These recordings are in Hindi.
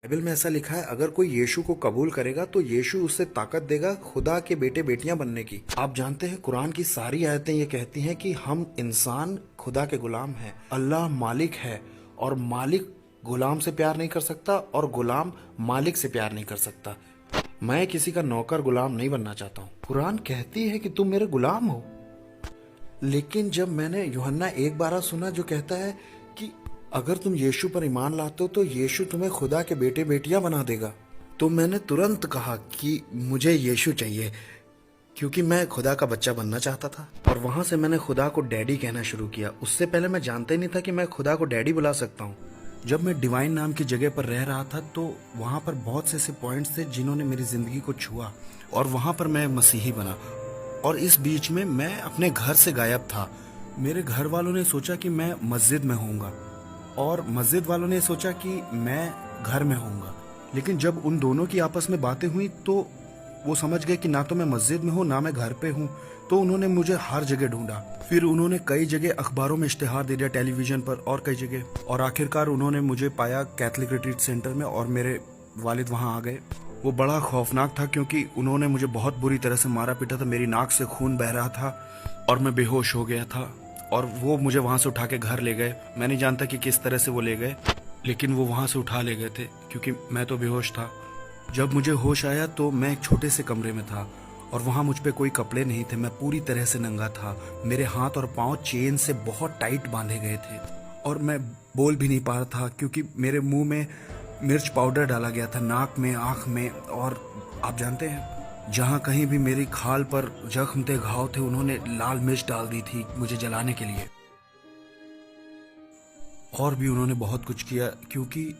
बाइबल में ऐसा लिखा है, अगर कोई यीशु को कबूल करेगा तो यीशु उसे ताकत देगा खुदा के बेटे बेटियां बनने की। आप जानते हैं कुरान की सारी आयतें ये कहती हैं कि हम इंसान खुदा के गुलाम हैं। अल्लाह मालिक है और मालिक गुलाम से प्यार नहीं कर सकता और गुलाम मालिक से प्यार नहीं कर सकता। मैं किसी का नौकर गुलाम नहीं बनना चाहता हूँ। कुरान कहती है कि तुम मेरे गुलाम हो, लेकिन जब मैंने यूहन्ना 1:12 सुना जो कहता है कि अगर तुम यीशु पर ईमान लाते हो तो यीशु तुम्हें खुदा के बेटे बेटियां बना देगा, तो मैंने तुरंत कहा कि मुझे यीशु चाहिए, क्योंकि मैं खुदा का बच्चा बनना चाहता था। और वहां से मैंने खुदा को डैडी कहना शुरू किया। उससे पहले मैं जानता ही नहीं था कि मैं खुदा को डैडी बुला सकता हूँ। जब मैं डिवाइन नाम की जगह पर रह रहा था तो वहां पर बहुत से ऐसे पॉइंट्स थे जिन्होंने मेरी जिंदगी को छुआ और वहां पर मैं मसीही बना। और इस बीच में मैं अपने घर से गायब था। मेरे घर वालों ने सोचा कि मैं मस्जिद में होऊंगा और मस्जिद वालों ने सोचा कि मैं घर में होऊंगा। लेकिन जब उन दोनों की आपस में बातें हुई तो वो समझ गए कि ना तो मैं मस्जिद में हूँ ना मैं घर पे हूँ, तो उन्होंने मुझे हर जगह ढूंढा। फिर उन्होंने कई जगह अखबारों में इश्तिहार दे दिया, टेलीविजन पर और कई जगह, और आखिरकार उन्होंने मुझे पाया कैथलिक रिट्रीट सेंटर में और मेरे वालिद वहाँ आ गए। वो बड़ा खौफनाक था क्योंकि उन्होंने मुझे बहुत बुरी तरह से मारा पीटा था। मेरी नाक से खून बह रहा था और मैं बेहोश हो गया था और वो मुझे वहाँ से उठा के घर ले गए। मैं नहीं जानता कि किस तरह से वो ले गए, लेकिन वो वहाँ से उठा ले गए थे क्योंकि मैं तो बेहोश था। जब मुझे होश आया तो मैं एक छोटे से कमरे में था और वहाँ मुझ पे कोई कपड़े नहीं थे। मैं पूरी तरह से नंगा था। मेरे हाथ और पाँव चेन से बहुत टाइट बांधे गए थे और मैं बोल भी नहीं पा रहा था क्योंकि मेरे मुंह में मिर्च पाउडर डाला गया था, नाक में, आँख में। और आप जानते हैं, जहाँ कहीं भी मेरी खाल पर जख्म थे, घाव थे, उन्होंने लाल मिर्च डाल दी थी मुझे जलाने के लिए। और भी उन्होंने बहुत कुछ किया क्योंकि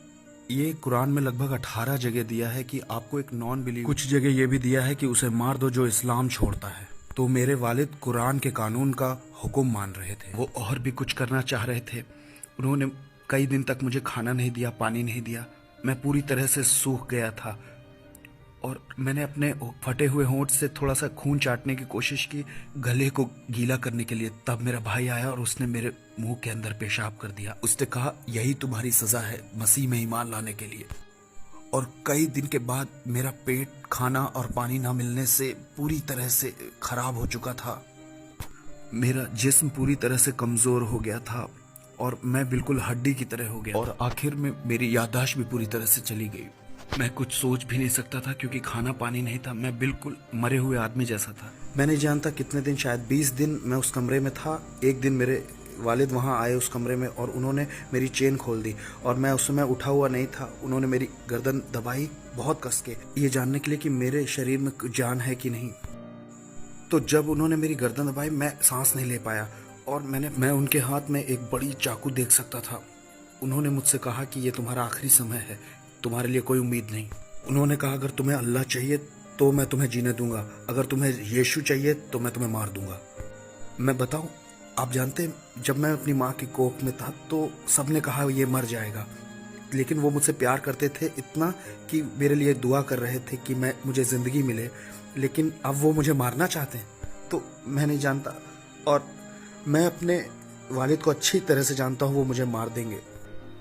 ये कुरान में लगभग 18 जगह दिया है कि आपको एक नॉन बिलीव, कुछ जगह ये भी दिया है कि उसे मार दो जो इस्लाम छोड़ता है। तो मेरे वालिद कुरान के कानून का हुक्म मान रहे थे। वो और भी कुछ करना चाह रहे थे। उन्होंने कई दिन तक मुझे खाना नहीं दिया, पानी नहीं दिया। मैं पूरी तरह से सूख गया था और मैंने अपने फटे हुए होंठ से थोड़ा सा खून चाटने की कोशिश की गले को गीला करने के लिए। तब मेरा भाई आया और उसने मेरे मुंह के अंदर पेशाब कर दिया। उसने कहा, यही तुम्हारी सजा है मसीह में ईमान लाने के लिए। और कई दिन के बाद मेरा पेट खाना और पानी ना मिलने से पूरी तरह से खराब हो चुका था। मेरा जिस्म पूरी तरह से कमजोर हो गया था और मैं बिल्कुल हड्डी की तरह हो गया और आखिर में मेरी याददाश्त भी पूरी तरह से चली गई। मैं कुछ सोच भी नहीं सकता था क्योंकि खाना पानी नहीं था। मैं बिल्कुल मरे हुए आदमी जैसा था। मैं नहीं जानता कितने दिन, शायद 20 दिन मैं उस कमरे में था। एक दिन मेरे वालिद वहाँ आए उस कमरे में और उन्होंने मेरी चेन खोल दी और मैं उस समय उठा हुआ नहीं था। उन्होंने मेरी गर्दन दबाई बहुत कस के, ये जानने के लिए कि मेरे शरीर में जान है कि नहीं। तो जब उन्होंने मेरी गर्दन दबाई मैं सांस नहीं ले पाया और मैं उनके हाथ में एक बड़ी चाकू देख सकता था। उन्होंने मुझसे कहा कि ये तुम्हारा आखिरी समय है, तुम्हारे लिए कोई उम्मीद नहीं। उन्होंने कहा, अगर तुम्हें अल्लाह चाहिए तो मैं तुम्हें जीने दूंगा, अगर तुम्हें यीशु चाहिए तो मैं तुम्हें मार दूंगा। मैं बताऊं, आप जानते हैं, जब मैं अपनी माँ की कोख में था तो सबने कहा ये मर जाएगा, लेकिन वो मुझसे प्यार करते थे इतना कि मेरे लिए दुआ कर रहे थे कि मुझे ज़िंदगी मिले। लेकिन अब वो मुझे मारना चाहते हैं, तो मैं नहीं जानता। और मैं अपने वालिद को अच्छी तरह से जानता हूँ, वो मुझे मार देंगे।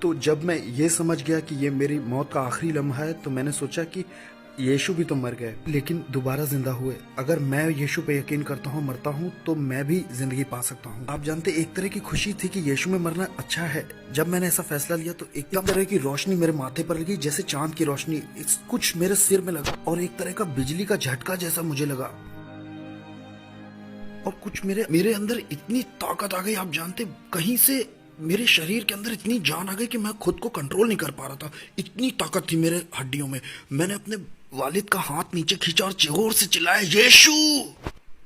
तो जब मैं ये समझ गया कि ये मेरी मौत का आखिरी लम्हा है तो मैंने सोचा कि यीशु भी तो मर गए लेकिन दोबारा जिंदा हुए। अगर मैं यीशु पे यकीन करता हूँ, मरता हूँ, तो मैं भी जिंदगी पा सकता हूँ। आप जानते, एक तरह की खुशी थी कि यीशु में मरना अच्छा है। जब मैंने ऐसा फैसला लिया तो एक तरह की रोशनी मेरे माथे पर लगी, जैसे चांद की रोशनी कुछ मेरे सिर में लगा और एक तरह का बिजली का झटका जैसा मुझे लगा और कुछ मेरे अंदर इतनी ताकत आ गई। आप जानते, कहीं से मेरे शरीर के अंदर इतनी जान आ गई कि मैं खुद को कंट्रोल नहीं कर पा रहा था। इतनी ताकत थी मेरे हड्डियों में। मैंने अपने वालिद का हाथ नीचे खींचा और जोर से चिल्लाया, यीशु।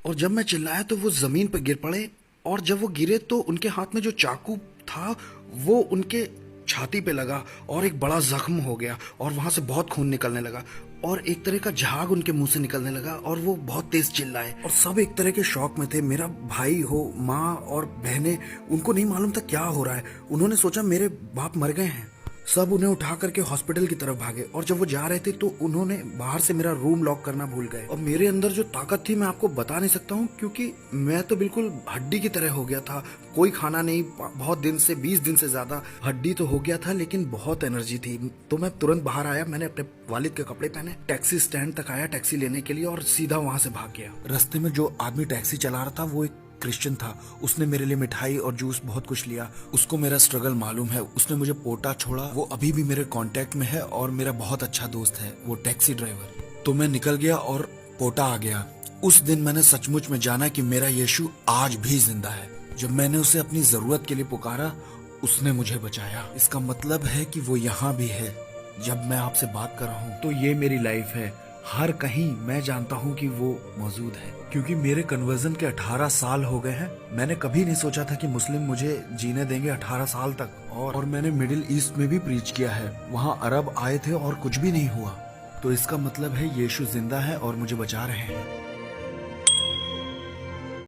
और जब मैं चिल्लाया तो वो जमीन पर गिर पड़े और जब वो गिरे तो उनके हाथ में जो चाकू था वो उनके छाती पे लगा और एक बड़ा जख्म हो गया और वहां से बहुत खून निकलने लगा और एक तरह का झाग उनके मुंह से निकलने लगा और वो बहुत तेज चिल्लाए और सब एक तरह के शौक में थे। मेरा भाई हो, माँ और बहनें, उनको नहीं मालूम था क्या हो रहा है। उन्होंने सोचा मेरे बाप मर गए हैं। सब उन्हें उठा करके हॉस्पिटल की तरफ भागे और जब वो जा रहे थे तो उन्होंने बाहर से मेरा रूम लॉक करना भूल गए। और मेरे अंदर जो ताकत थी मैं आपको बता नहीं सकता हूँ, क्योंकि मैं तो बिल्कुल हड्डी की तरह हो गया था। कोई खाना नहीं, बहुत दिन से 20 दिन से ज्यादा हड्डी तो हो गया था, लेकिन बहुत एनर्जी थी। तो मैं तुरंत बाहर आया, मैंने अपने वालिद के कपड़े पहने, टैक्सी स्टैंड तक आया टैक्सी लेने के लिए और सीधा वहां से भाग गया। रास्ते में जो आदमी टैक्सी चला रहा था वो एक क्रिश्चियन था। उसने मेरे लिए मिठाई और जूस बहुत कुछ लिया। उसको मेरा स्ट्रगल मालूम है, उसने मुझे पोटा छोड़ा। वो अभी भी मेरे कांटेक्ट में है और मेरा बहुत अच्छा दोस्त है वो टैक्सी ड्राइवर। तो मैं निकल गया और पोटा आ गया। उस दिन मैंने सचमुच में जाना कि मेरा यीशु आज भी जिंदा है। जब मैंने उसे अपनी जरूरत के लिए पुकारा, उसने मुझे बचाया। इसका मतलब है कि वो यहाँ भी है जब मैं आपसे बात कर रहा हूँ। तो ये मेरी लाइफ है, हर कहीं मैं जानता हूँ कि वो मौजूद है। क्योंकि मेरे कन्वर्जन के 18 साल हो गए हैं। मैंने कभी नहीं सोचा था कि मुस्लिम मुझे जीने देंगे 18 साल तक। और मैंने मिडिल ईस्ट में भी प्रीच किया है, वहाँ अरब आए थे और कुछ भी नहीं हुआ। तो इसका मतलब है यीशु जिंदा है और मुझे बचा रहे हैं।